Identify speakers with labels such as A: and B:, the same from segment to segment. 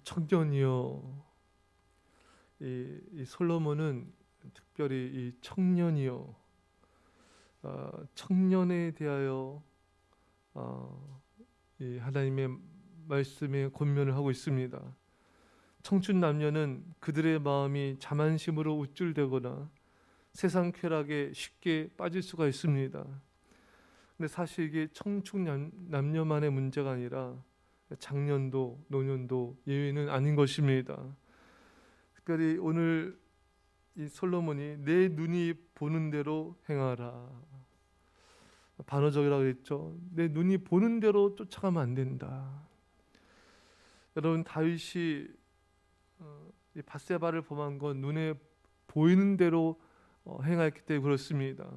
A: 청년이여, 이 솔로몬은 특별히 이 청년이여, 청년에 대하여 이 하나님의 말씀에 권면을 하고 있습니다. 청춘 남녀는 그들의 마음이 자만심으로 우쭐대거나 세상 쾌락에 쉽게 빠질 수가 있습니다. 근데 사실 이게 청춘 남녀만의 문제가 아니라 장년도 노년도 예외는 아닌 것입니다. 특별히 오늘 이 솔로몬이 내 눈이 보는 대로 행하라, 반어적이라고 했죠. 내 눈이 보는 대로 쫓아가면 안 된다. 여러분, 다윗이 이 밧세바를 범한 건 눈에 보이는 대로 행했기 때문에 그렇습니다.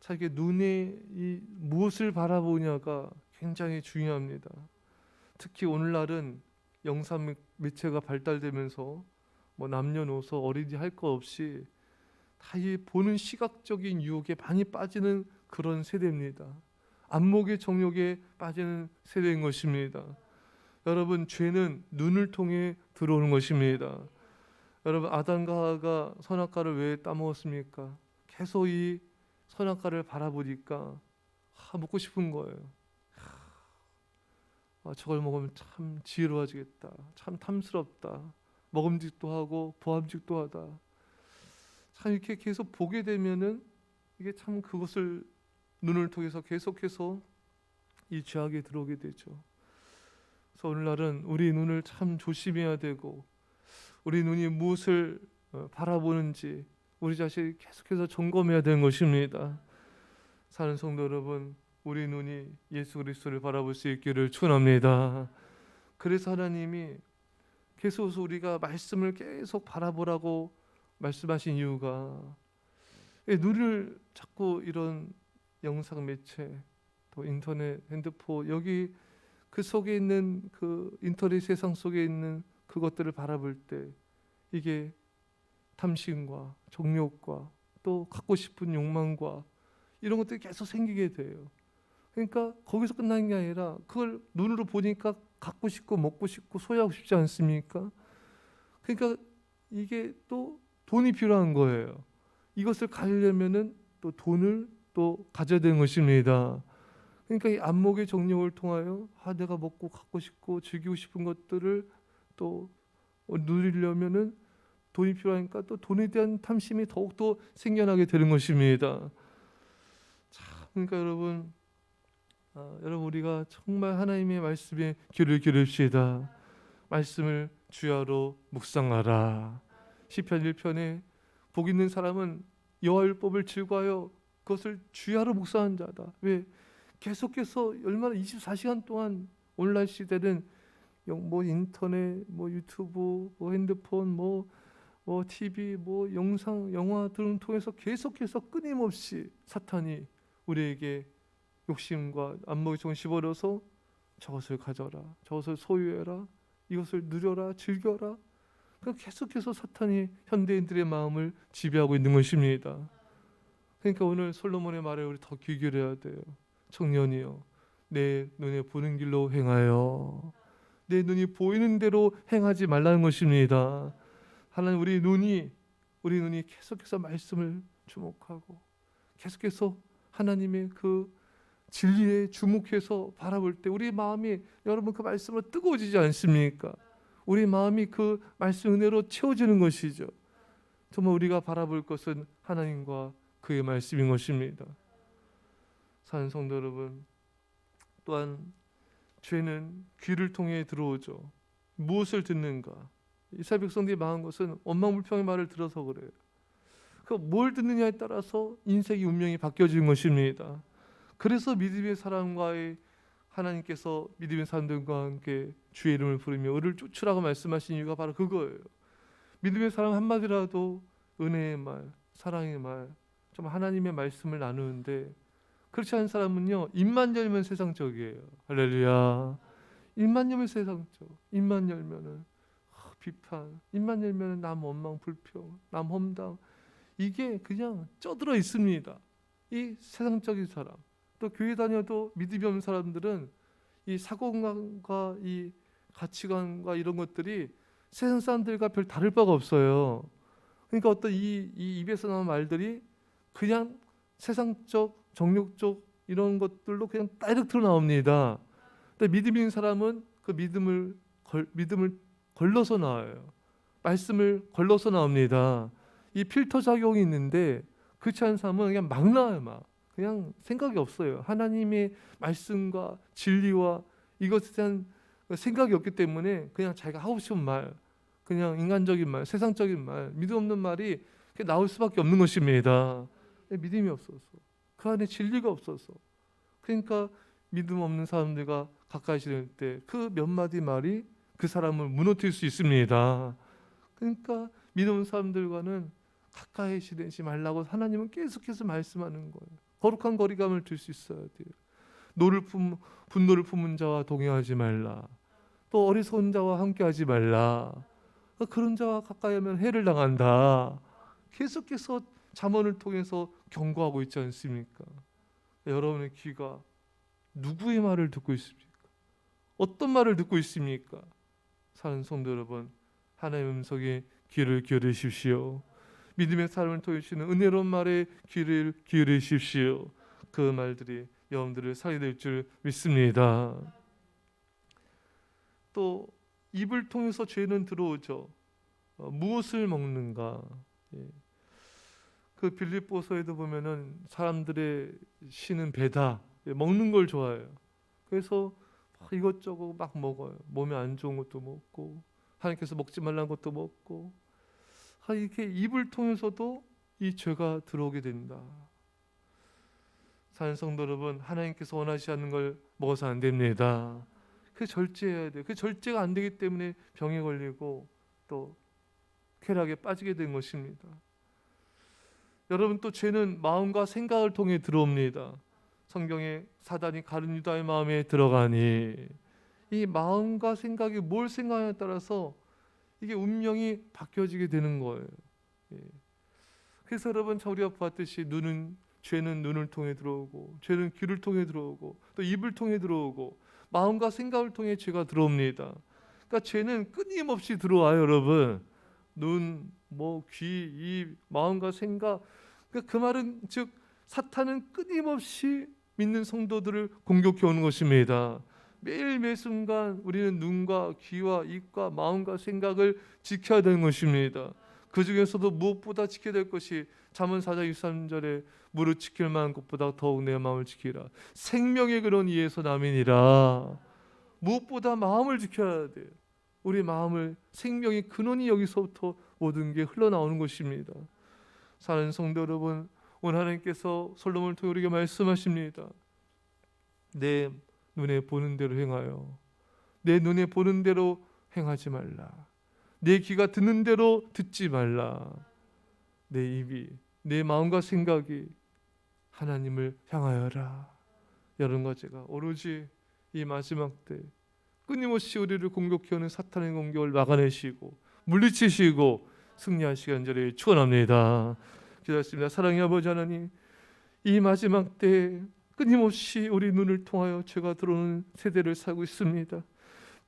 A: 참 이게 눈에 이 무엇을 바라보냐가 굉장히 중요합니다. 특히 오늘날은 영상 매체가 발달되면서 뭐 남녀노소 어린이 할 거 없이 다 이 보는 시각적인 유혹에 많이 빠지는 그런 세대입니다. 안목의 정욕에 빠지는 세대인 것입니다. 여러분, 죄는 눈을 통해 들어오는 것입니다. 여러분, 아담과 하와가 선악과를 왜 따먹었습니까? 계속 이 선악과를 바라보니까 먹고 싶은 거예요. 저걸 먹으면 참 지혜로워지겠다, 참 탐스럽다, 먹음직도 하고 보암직도 하다. 참 이렇게 계속 보게 되면은 이게 참 그것을 눈을 통해서 계속해서 이 죄악에 들어오게 되죠. 그래서 오늘날은 우리 눈을 참 조심해야 되고, 우리 눈이 무엇을 바라보는지 우리 자신이 계속해서 점검해야 되는 것입니다. 사는 성도 여러분, 우리 눈이 예수 그리스도를 바라볼 수 있기를 축원합니다. 그래서 하나님이 계속 우리가 말씀을 계속 바라보라고 말씀하신 이유가, 눈을 자꾸 이런 영상 매체, 또 인터넷, 핸드폰, 여기 그 속에 있는 그 인터넷 세상 속에 있는 그것들을 바라볼 때 이게 탐심과 정욕과 또 갖고 싶은 욕망과 이런 것들이 계속 생기게 돼요. 그러니까 거기서 끝나는 게 아니라 그걸 눈으로 보니까 갖고 싶고 먹고 싶고 소유하고 싶지 않습니까? 그러니까 이게 또 돈이 필요한 거예요. 이것을 가지려면은 또 돈을 또 가져야 되는 것입니다. 그러니까 이 안목의 정욕을 통하여 내가 먹고 갖고 싶고 즐기고 싶은 것들을 또 누리려면은 돈이 필요하니까 또 돈에 대한 탐심이 더욱더 생겨나게 되는 것입니다. 참, 그러니까 여러분, 우리가 정말 하나님의 말씀에 귀를 기울입시다. 말씀을 주야로 묵상하라. 시편 1편에 복 있는 사람은 여호와 율법을 즐거워하여 그것을 주야로 묵상한 자다. 왜? 계속해서 얼마나 24시간 동안 온라인 시대는 뭐 인터넷, 뭐 유튜브, 뭐 핸드폰, 뭐 TV, 뭐 영상, 영화 등을 통해서 계속해서 끊임없이 사탄이 우리에게 욕심과 안목의 정을 씹어려서 저것을 가져라, 저것을 소유해라, 이것을 누려라, 즐겨라. 계속해서 사탄이 현대인들의 마음을 지배하고 있는 것입니다. 그러니까 오늘 솔로몬의 말에 우리 더 귀 기울여야 돼요. 청년이여, 내 눈에 보는 길로 행하여. 내 눈이 보이는 대로 행하지 말라는 것입니다. 하나님, 우리 눈이 계속해서 말씀을 주목하고 계속해서 하나님의 그 진리에 주목해서 바라볼 때 우리 마음이, 여러분, 그 말씀으로 뜨거워지지 않습니까? 우리 마음이 그 말씀 은혜로 채워지는 것이죠. 정말 우리가 바라볼 것은 하나님과 그의 말씀인 것입니다. 사는 성도 여러분, 또한 죄는 귀를 통해 들어오죠. 무엇을 듣는가? 이스라엘 백성들이 망한 것은 원망불평의 말을 들어서 그래요. 뭘 듣느냐에 따라서 인생의 운명이 바뀌어지는 것입니다. 그래서 믿음의 사람과의 하나님께서 믿음의 사람들과 함께 주의 이름을 부르며 의를 쫓으라고 말씀하신 이유가 바로 그거예요. 믿음의 사람 한마디라도 은혜의 말, 사랑의 말, 좀 하나님의 말씀을 나누는데, 그렇지 않은 사람은요, 입만 열면 세상적이에요. 할렐루야. 입만 열면 세상적, 입만 열면은 비판, 입만 열면은 남 원망 불평, 남 험담, 이게 그냥 쪄들어 있습니다. 이 세상적인 사람, 또 교회 다녀도 믿음이 없는 사람들은 이 사고방과 이 가치관과 이런 것들이 세상 사람들과 별 다를 바가 없어요. 그러니까 어떤 이 입에서 나온 말들이 그냥 세상적, 정욕적 이런 것들로 그냥 다이렉트로 나옵니다. 근데 믿음 있는 사람은 그 믿음을 걸러서 나와요. 말씀을 걸러서 나옵니다. 이 필터 작용이 있는데 그렇지 않은 사람은 그냥 막 나와요. 막 그냥 생각이 없어요. 하나님의 말씀과 진리와 이것에 대한 생각이 없기 때문에 그냥 자기가 하고 싶은 말, 그냥 인간적인 말, 세상적인 말, 믿음 없는 말이 나올 수밖에 없는 것입니다. 믿음이 없어서, 그 안에 진리가 없어서. 그러니까 믿음 없는 사람들과 가까이 지낼 때 그 몇 마디 말이 그 사람을 무너뜨릴 수 있습니다. 그러니까 믿음 없는 사람들과는 가까이 지내지 말라고 하나님은 계속해서 말씀하는 거예요. 거룩한 거리감을 둘 수 있어야 돼요. 분노를 품은 자와 동행하지 말라. 또 어리석은 자와 함께하지 말라. 그런 자와 가까이 하면 해를 당한다. 계속해서 잠언을 통해서 경고하고 있지 않습니까? 여러분의 귀가 누구의 말을 듣고 있습니까? 어떤 말을 듣고 있습니까? 사는 성도 여러분, 하나님의 음성에 귀를 기울이십시오. 믿음의 삶을 통해 주시는 은혜로운 말에 귀를 기울이십시오. 그 말들이 여러분들을 살려낼 줄 믿습니다. 또 입을 통해서 죄는 들어오죠. 무엇을 먹는가? 예. 그 빌립보서에도 보면은 사람들의 신은 배다. 예, 먹는 걸 좋아해요. 그래서 이것저것 막 먹어요. 몸에 안 좋은 것도 먹고 하나님께서 먹지 말라는 것도 먹고 이렇게 입을 통해서도 이 죄가 들어오게 된다. 사는 성도 여러분, 하나님께서 원하지 않는 걸 먹어서 안 됩니다. 그 절제해야 돼요. 그 절제가 안 되기 때문에 병에 걸리고 또 쾌락에 빠지게 된 것입니다. 여러분, 또 죄는 마음과 생각을 통해 들어옵니다. 성경에 사단이 가룟 유다의 마음에 들어가니, 이 마음과 생각이 뭘 생각하냐에 따라서 이게 운명이 바뀌어지게 되는 거예요. 예. 그래서 여러분, 우리가 보았듯이 죄는 눈을 통해 들어오고, 죄는 귀를 통해 들어오고, 또 입을 통해 들어오고, 마음과 생각을 통해 죄가 들어옵니다. 그러니까 죄는 끊임없이 들어와요, 여러분. 눈, 귀, 입, 마음과 생각. 그러니까 그 말은 즉 사탄은 끊임없이 믿는 성도들을 공격해 오는 것입니다. 매일 매 순간 우리는 눈과 귀와 입과 마음과 생각을 지켜야 되는 것입니다. 그 중에서도 무엇보다 지켜야 될 것이 잠언 4장 23절에 무릇 지킬 만한 것보다 더욱 내 마음을 지키라. 생명의 근원 이에서 남이니라. 무엇보다 마음을 지켜야 돼요. 우리 마음을, 생명의 근원이 여기서부터 모든 게 흘러나오는 것입니다. 사는 성도 여러분, 오늘 하나님께서 솔로몬을 통해 우리에게 말씀하십니다. 내 눈에 보는 대로 행하여 내 눈에 보는 대로 행하지 말라. 내 귀가 듣는 대로 듣지 말라. 내 입이, 내 마음과 생각이 하나님을 향하여라. 여러분과 제가 오로지 이 마지막 때 끊임없이 우리를 공격해오는 사탄의 공격을 막아내시고 물리치시고 승리하시기 간절히 축원합니다. 기도하겠습니다. 사랑의 아버지 하나님, 이 마지막 때 끊임없이 우리 눈을 통하여 죄가 들어오는 세대를 살고 있습니다.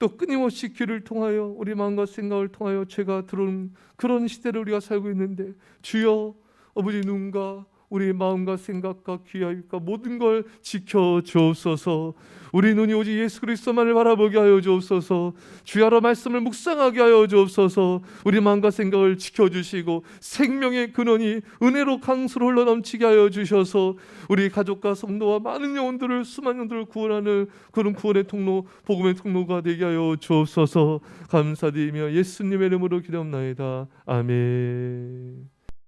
A: 또 끊임없이 귀를 통하여 우리 마음과 생각을 통하여 죄가 들어오는 그런 시대를 우리가 살고 있는데, 주여 아버지, 눈과 우리 마음과 생각과 귀와 입과 모든 걸 지켜주옵소서. 우리 눈이 오직 예수 그리스도만을 바라보게 하여 주옵소서. 주야로 말씀을 묵상하게 하여 주옵소서. 우리 마음과 생각을 지켜주시고 생명의 근원이 은혜로 강수로 흘러넘치게 하여 주셔서 우리 가족과 성도와 많은 영혼들을, 수많은 영혼들을 구원하는 그런 구원의 통로, 복음의 통로가 되게 하여 주옵소서. 감사드리며 예수님의 이름으로 기도합나이다. 아멘.